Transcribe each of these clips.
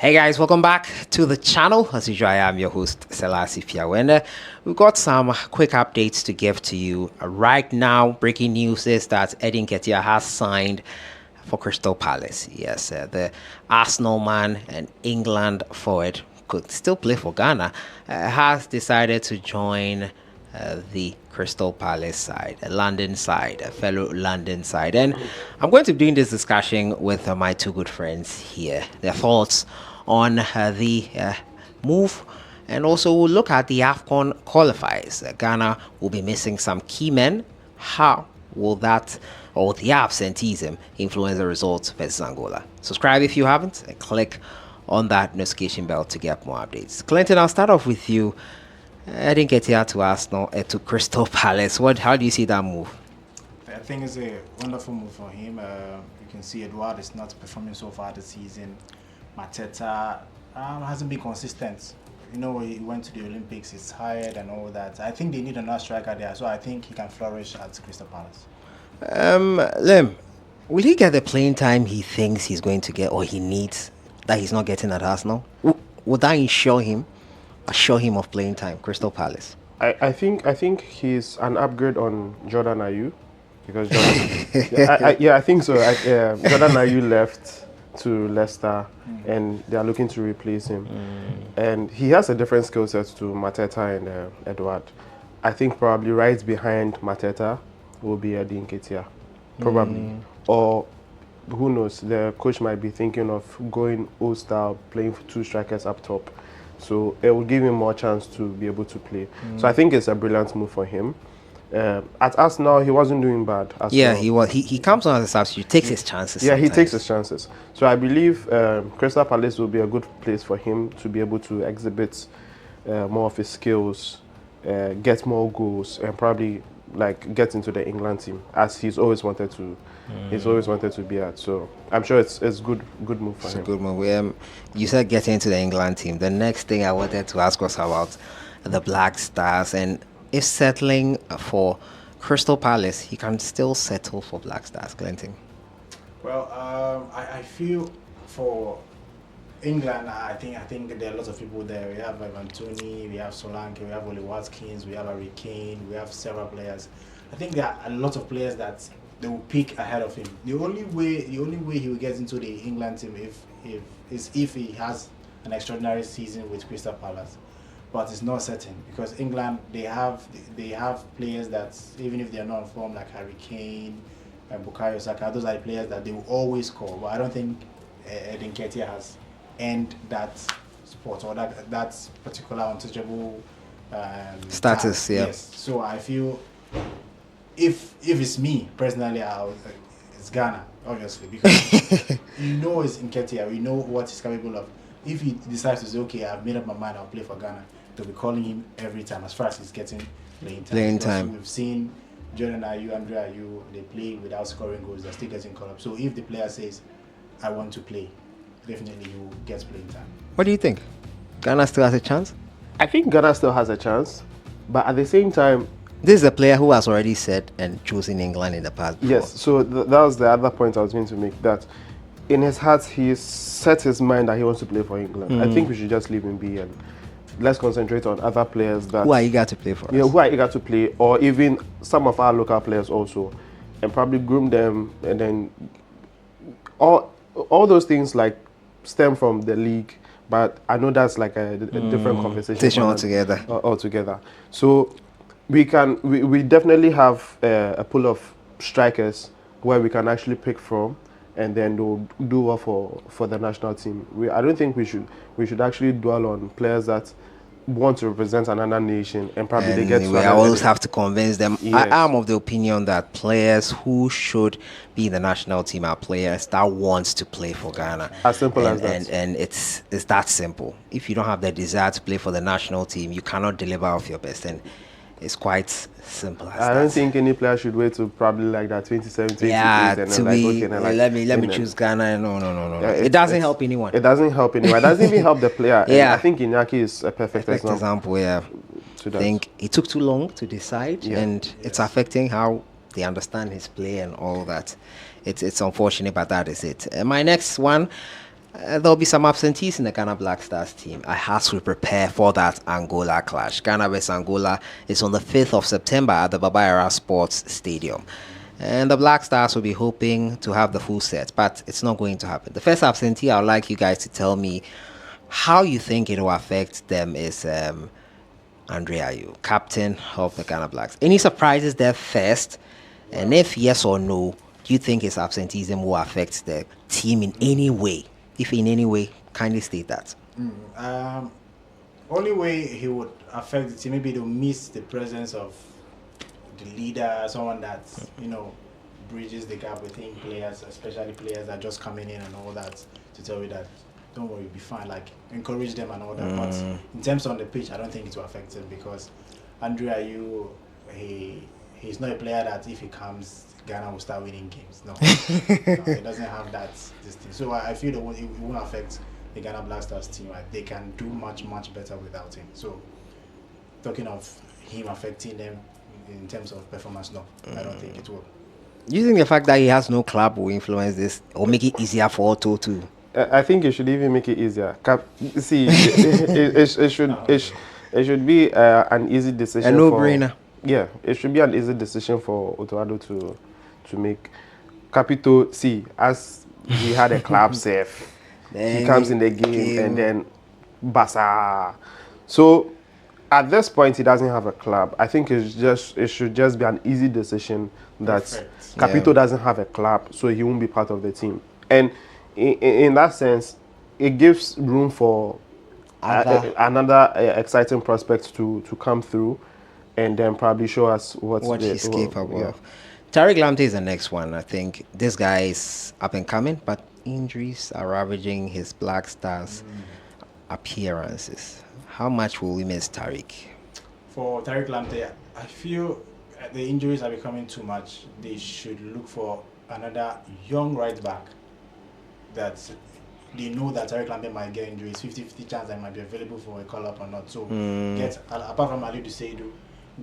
Hey guys, welcome back to the channel. As usual, I am your host, sellssi. We've got some quick updates to give to you. Right now, breaking news is that Nketiah has signed for Crystal Palace. Yes, the Arsenal man and England forward could still play for Ghana, has decided to join the Crystal Palace side, a London side, a fellow London side. And I'm going to be doing this discussion with my two good friends here. Their thoughts on the move, and also we'll look at the Afcon Qualifiers. Ghana will be missing some key men. How will that, or the absenteeism, influence the results versus Angola? Subscribe if you haven't, and click on that notification bell to get more updates. Clinton, I'll start off with you. I didn't get here to Arsenal, to Crystal Palace. How do you see that move? I think it's a wonderful move for him. You can see Edouard is not performing so far this season. Mateta hasn't been consistent. You know, he went to the Olympics, he's tired and all that. I think they need another striker there, so I think he can flourish at Crystal Palace. Lem, will he get the playing time he thinks he's going to get or he needs that he's not getting at Arsenal? Would that assure him of playing time, Crystal Palace? I think he's an upgrade on Jordan Ayew, because Jordan, I think so. Jordan Ayew left to Leicester, and they are looking to replace him. And he has a different skill set to Mateta and Edouard. I think probably right behind Mateta will be Nketiah, probably. Or who knows, the coach might be thinking of going old style, playing for two strikers up top. So it will give him more chance to be able to play. So I think it's a brilliant move for him. At Arsenal, he wasn't doing bad. He was. He comes on as a substitute, takes his chances. Yeah, sometimes. he takes his chances. So I believe Crystal Palace will be a good place for him to be able to exhibit more of his skills, get more goals, and probably get into the England team, as he's always wanted to. He's always wanted to be at. So I'm sure it's good move for him. It's a good move. You said getting into the England team. The next thing I wanted to ask was about the Black Stars, and if settling for Crystal Palace, he can still settle for Black Stars, Clinton. Well, I feel for England, I think there are lots of people there. We have Ivan Toney, we have Solanke, we have Oli Watkins, we have Harry Kane, we have several players. I think there are a lot of players that they will pick ahead of him. The only way he will get into the England team is if he has an extraordinary season with Crystal Palace. But it's not certain, because England, they have players that, even if they are not on form, like Harry Kane and Bukayo Saka, those are the players that they will always score. But I don't think Nketiah has earned that spot or that particular untouchable status. tag. Yeah. Yes. So I feel if it's me personally, it's Ghana, obviously, because you know it's Nketiah, we know what he's capable of. If he decides to say, okay, I've made up my mind, I'll play for Ghana, they'll be calling him every time as far as he's getting playing time. We've seen Jordan Ayew, Andre Ayew, they play without scoring goals, they're still getting called up. So if the player says, I want to play, definitely he will get playing time. What do you think? Ghana still has a chance? I think Ghana still has a chance, but at the same time, this is a player who has already said and chosen England in the past before. Yes, so that was the other point I was going to make, that in his heart, he's set his mind that he wants to play for England. I think we should just leave him be and let's concentrate on other players who are eager to play for us. Yeah, who are eager to play, or even some of our local players also, and probably groom them, and then all those things stem from the league. But I know that's a different conversation altogether. So we definitely have a pool of strikers where we can actually pick from, and then they'll do well for the national team. I don't think we should actually dwell on players that want to represent another nation and probably they get. We always have to convince them. Yes. I am of the opinion that players who should be in the national team are players that wants to play for Ghana. As simple as that. And it's that simple. If you don't have the desire to play for the national team, you cannot deliver off your best. And it's quite simple as I don't think any player should wait to probably that 2017. Yeah, let me choose Ghana. No. It doesn't help anyone. It doesn't help anyone. It doesn't even help the player. Yeah. And I think Iñaki is a perfect example. Yeah. I think it took too long to decide, and it's affecting how they understand his play and all that. It's unfortunate, but that is it. My next one, There'll be some absentees in the Ghana Black Stars team. I have to prepare for that Angola clash. Ghana vs Angola is on the 5th of September at the Babayara Sports Stadium. And the Black Stars will be hoping to have the full set, but it's not going to happen. The first absentee I would like you guys to tell me how you think it will affect them is Andrea Ayew, captain of the Ghana Blacks. Any surprises there first? And if yes or no, do you think his absenteeism will affect the team in any way? If in any way, kindly state that. Only way he would affect the team, maybe they'll miss the presence of the leader, someone that, bridges the gap between players, especially players that are just coming in and all that, to tell you that, don't worry, you'll be fine, like, encourage them and all that. But in terms on the pitch, I don't think it will affect him, because Andrea Ayew, he's not a player that if he comes, Ghana will start winning games. No, he doesn't have this thing. So I feel it won't affect the Ghana Black Stars team. Right? They can do much better without him. So talking of him affecting them in terms of performance, no, I don't think it will. Do you think the fact that he has no club will influence this or make it easier for Otto too? I think it should even make it easier. See, it should be an easy decision. A no-brainer. Yeah, it should be an easy decision for Otoado to make. Capito, see, as he had a club safe, he comes in the game and then basa. So at this point, he doesn't have a club. I think it should just be an easy decision that Capito doesn't have a club, so he won't be part of the team. And in that sense, it gives room for another exciting prospect to come through and then probably show us what he's capable of. Tariq Lamptey is the next one. I think this guy is up and coming, but injuries are ravaging his Black Stars appearances. How much will we miss Tariq? For Tariq Lamptey, I feel the injuries are becoming too much. They should look for another young right back that they know that Tariq Lamptey might get injuries. 50-50 chance that might be available for a call-up or not. So get, apart from Ali Duseidu,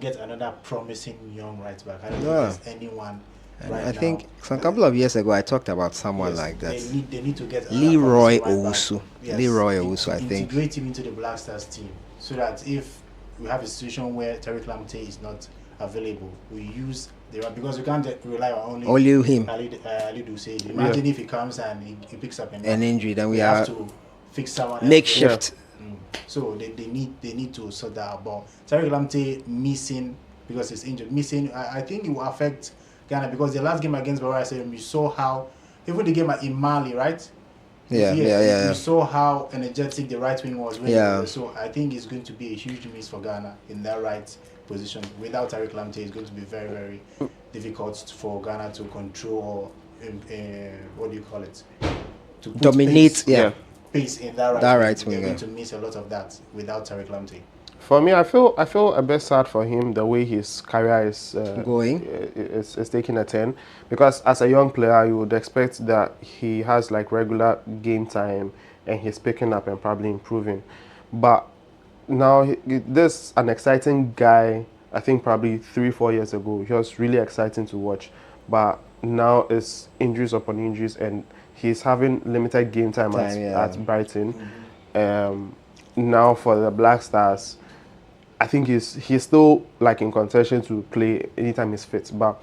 get another promising young right back. I don't think there's anyone right now. I think a couple of years ago I talked about someone like that. They need to get Leroy right Owusu. Yes, Leroy Owusu, I think. Integrate him into the Black Stars team so that if we have a situation where Tariq Lamptey is not available, we use because we can't rely on only him. Ali Duseidu. Imagine if he comes and he picks up an injury, then we have to fix someone makeshift. So they need to sort that out. But Tariq Lamptey missing because he's injured, I think it will affect Ghana, because the last game against Babayara Stadium, you saw how, even the game in Mali, right? Yeah. You saw how energetic the right wing was. So I think it's going to be a huge miss for Ghana in that right position. Without Tariq Lamptey, it's going to be very, very difficult for Ghana to control or what do you call it? To dominate. Pace in that right wing. They're going to miss a lot of that without Tariq Lamptey. For me, I feel a bit sad for him the way his career is going. Is taking a turn, because as a young player, you would expect that he has like regular game time and he's picking up and probably improving. But now this an exciting guy. I think probably 3-4 years ago he was really exciting to watch, but now it's injuries upon injuries and he's having limited game time at Brighton. Now for the Black Stars, I think he's still like in contention to play anytime he's fit, but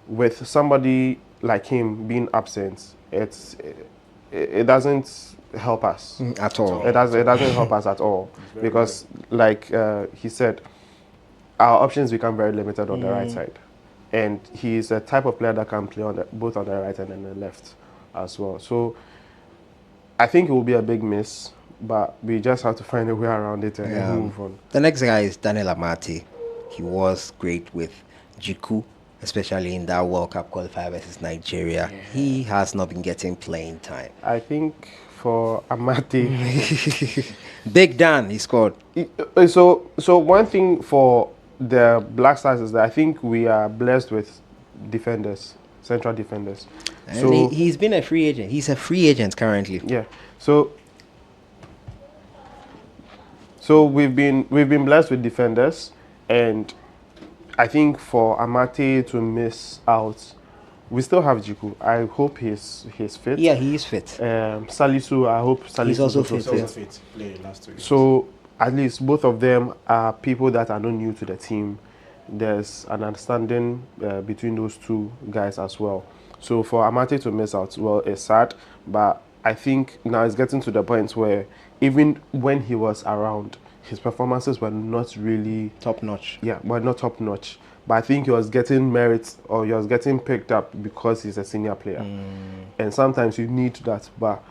with somebody like him being absent, it doesn't help us at all. It doesn't help us at all, because like he said, our options become very limited on the right side, and he's a type of player that can play both on the right and on the left as well. So I think it will be a big miss, but we just have to find a way around it and move on. The next guy is Daniel Amate. He was great with Jiku, especially in that World Cup qualifier versus Nigeria. He has not been getting playing time. I think for Amate, Big Dan, he scored. So one thing for the Black Stars is that I think we are blessed with defenders, central defenders. And so he's been a free agent. He's a free agent currently. Yeah. So we've been blessed with defenders, and I think for Amate to miss out We still have Jiku. I hope he's fit. Yeah, he is fit. Salisu, I hope Salisu He's also is fit, He's yeah. also fit. Played last 2 games. So at least both of them are people that are not new to the team. There's an understanding between those two guys as well. So for Amate to miss out, well, it's sad, but I think now it's getting to the point where even when he was around, his performances were not really Top notch. were not top notch. But I think he was getting merit or he was getting picked up because he's a senior player. And sometimes you need that, but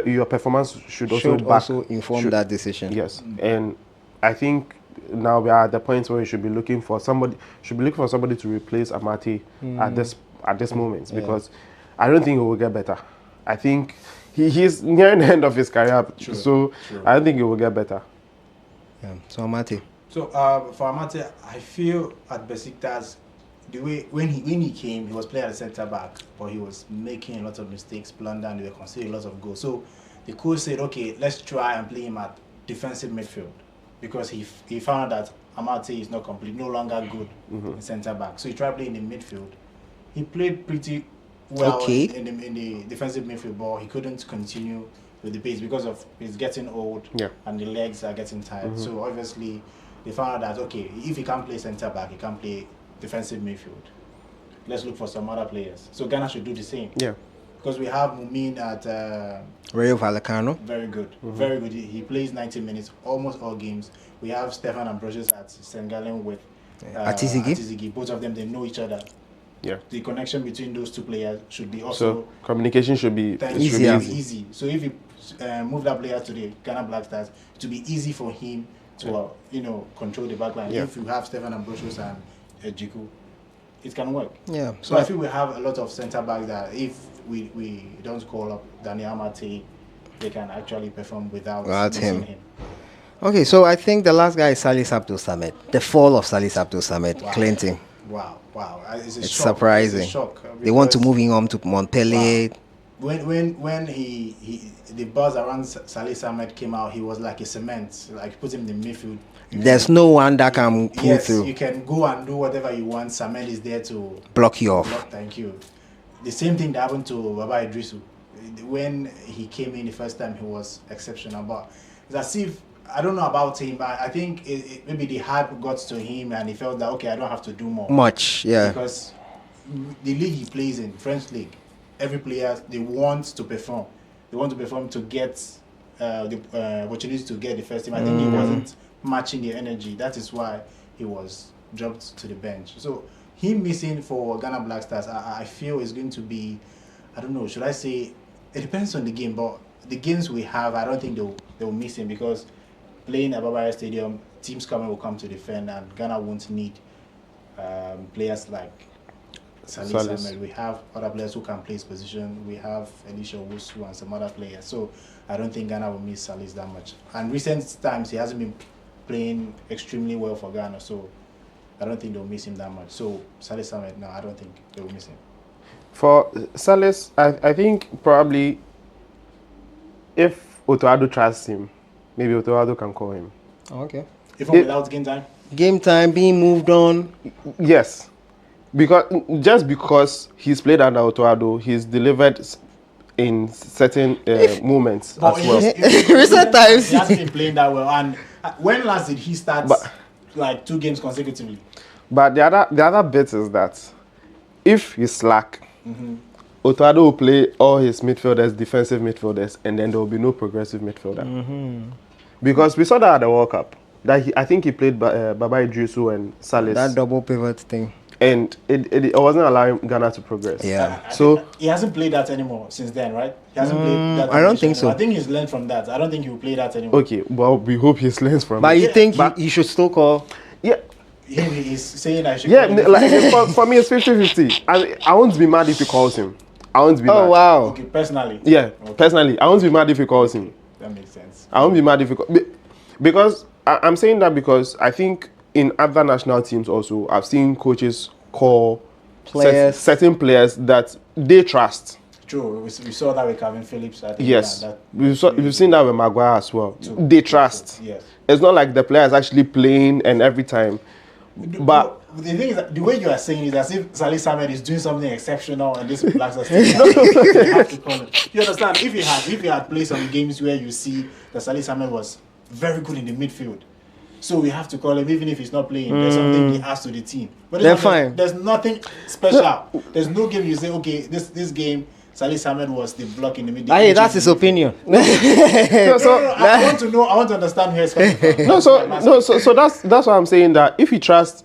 your performance should also inform that decision. Yes, and I think now we are at the point where you should be looking for somebody. To replace Amate at this moment because I don't think it will get better. I think he's nearing the end of his career, so I don't think it will get better. Yeah. So Amate. So for Amate, I feel at Besiktas, the way when he came, he was playing at centre back, but he was making a lot of mistakes, blunder, and they were conceding a lot of goals. So the coach said, okay, let's try and play him at defensive midfield because he found that Amate is not complete, no longer good in centre back. So he tried playing in the midfield. He played pretty well in the defensive midfield, but he couldn't continue with the pace because of he's getting old and the legs are getting tired. So obviously they found out that okay, if he can't play centre back, he can't play defensive midfield. Let's look for some other players. So Ghana should do the same. Yeah. Because we have Mumin at Rayo Vallecano. very good, very good. He plays 90 minutes almost all games. We have Stefan Ambrosius at St. Gallen with Atizigi. Both of them, they know each other. Yeah. The connection between those two players should be also So communication should be easy. So if you move that player to the Ghana Black Stars, to be easy for him to control the backline. Yeah. If you have Stefan Ambrosius and Jiku, it can work. Yeah. So I feel we have a lot of centre backs that if we don't call up Daniel Amate, they can actually perform without him. Okay, so I think the last guy is Salis Abdul Samad. The fall of Salis Abdul Samad, Clinton. Wow. It's It's shock. surprising. It's a shock, They want to because move him on to Montpellier. When the buzz around Salis Ahmed came out, he was like a cement. Like put him in the midfield. There's no one that can pull through. You can go and do whatever you want. Samed is there to Block you off. Thank you. The same thing that happened to Baba Idrisu. When he came in the first time, he was exceptional. But it's as if, I don't know about him, but I think maybe the hype got to him and he felt that, okay, I don't have to do more. Much, yeah. Because the league he plays in, French league, every player, they want to perform. They want to perform to get the opportunity to get the first team. I think he wasn't matching the energy. That is why he was dropped to the bench. So him missing for Ghana Black Stars, I feel is going to be, I don't know, should I say, it depends on the game, but the games we have, I don't think they'll miss him because playing at Babaya Stadium, teams will come to defend, and Ghana won't need players like Salis Ahmed. We have other players who can play his position. We have Elisha Owusu and some other players. So I don't think Ghana will miss Salis that much. And recent times, he hasn't been playing extremely well for Ghana, so I don't think they'll miss him that much. So Salis Ahmed, no, I don't think they will miss him. For Salis, I think probably if Otoado trusts him, maybe Otoado can call him. Okay. Even without game time? Game time, being moved on. Yes. Because he's played under Otoado, he's delivered in certain moments as well. Recent times. He hasn't been playing that well. And when last did he start like 2 games consecutively? But the other bit is that if he's slack, Otoado will play all his midfielders, defensive midfielders, and then there will be no progressive midfielder. Because we saw that at the World Cup. I think he played Baba Idrisu and Salis. That double pivot thing. And it wasn't allowing Ghana to progress. Yeah. So he hasn't played that anymore since then, right? He hasn't played that. I don't think so. I think he's learned from that. I don't think he will play that anymore. Okay, well, we hope he learns from But it. you think he should still call? Yeah. He's saying I should. Yeah, like for me it's 50-50. I won't be mad if he calls him. I won't be mad. Oh wow. Okay, personally. Yeah, personally, I won't be mad if he calls him. That makes sense. I won't be mad if he because I'm saying that because I think in other national teams also I've seen coaches call Players. certain players that they trust. True. We saw that with Calvin Phillips. I think Yes, we've seen that with Maguire as well. They trust. Yes. It's not like the player is actually playing and every time. But the thing is that the way you are saying is as if Salih Ahmed is doing something exceptional and this Black Stars team. You have to call him. You understand? If he had played some games where you see that Salih Ahmed was very good in the midfield, so we have to call him even if he's not playing. There's something he adds to the team. But They're fine. There's nothing special. There's no game you say, okay, this game Salih Ahmed was the block in the middle. Hey, that's his opinion. No, I want to know. I want to understand where it's coming from. So that's what I'm saying, that if you trust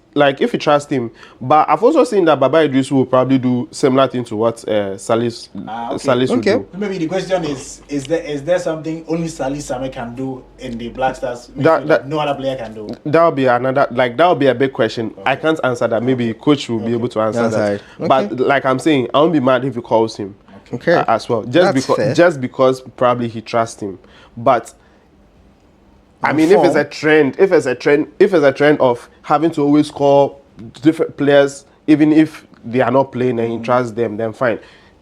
him, but I've also seen that Baba Idris will probably do similar thing to what Salis would do. Maybe the question is there something only Salih Ahmed can do in the Black Stars that no other player can do? That would be a big question. Okay. I can't answer that. Maybe coach will be able to answer that. Okay. But like I'm saying, I won't be mad if he calls him. Okay. As well, Fair. just because probably he trusts him. But I mean, if it's a trend of having to always call different players, even if they are not playing and he trusts them, then fine.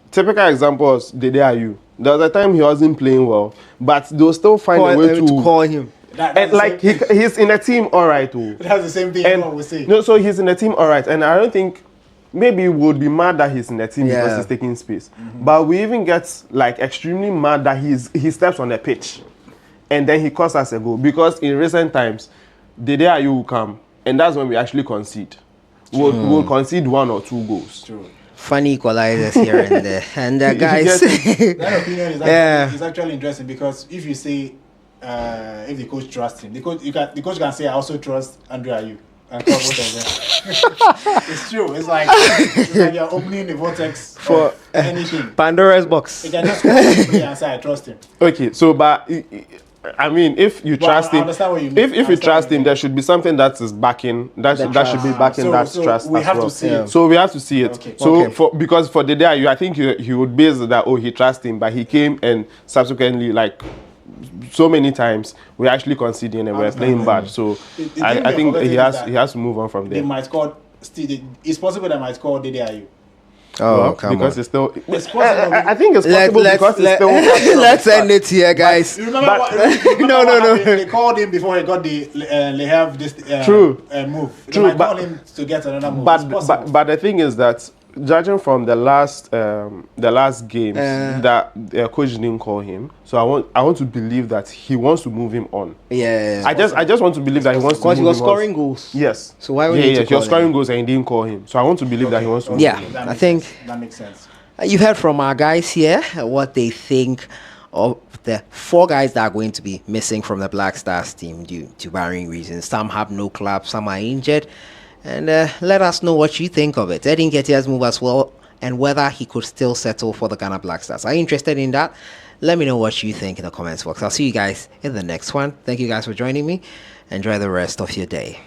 Typical example is Dede Ayew. There was a time he wasn't playing well, but they'll still find a way to call him. And like he's in a team, all right. That's the same thing everyone would say. No, so he's in a team, all right, and I don't think. Maybe we would be mad that he's in the team because he's taking space. But we even get like extremely mad that he steps on the pitch and then he costs us a goal. Because in recent times, the day Ayew will come and that's when we actually concede. We'll concede 1 or 2 goals. True. Funny equalizers here and there. And guys, that opinion is actually interesting because if you say if the coach trusts him, the coach can say I also trust Andre Ayew. And call both of them. It's true. It's like you're opening the vortex for anything. Pandora's box. You can just call the player and say I trust him. Okay, so but I mean, if you trust him, if you trust him, there should be something that is backing that should be backing that trust. We as have well. to see it. So we have to see it. Okay. So because for the day, I think he would base that he trusts him, but he came and subsequently like. So many times we're actually conceding and we're playing bad. So I think he has to move on from there. They might call. It's possible they might call Dede Ayew. Oh, come because on. it's still. It's possible. I think it's possible because it's still. Let's end it here, guys. But you remember what happened? They called him before he got the they have this move. They might call him to get another move. But the thing is that judging from the last games that coach didn't call him, so I want to believe that he wants to move him on. Yeah. I just want to believe that he wants to move him on. Because he was scoring goals. Yes. So why would he he was scoring goals and he didn't call him. So I want to believe that he wants to move him on. I think that makes sense. You heard from our guys here what they think of the 4 guys that are going to be missing from the Black Stars team due to varying reasons. Some have no club, some are injured. And let us know what you think of it. Nketiah's move as well, and whether he could still settle for the Ghana Black Stars. Are you interested in that? Let me know what you think in the comments box. I'll see you guys in the next one. Thank you guys for joining me. Enjoy the rest of your day.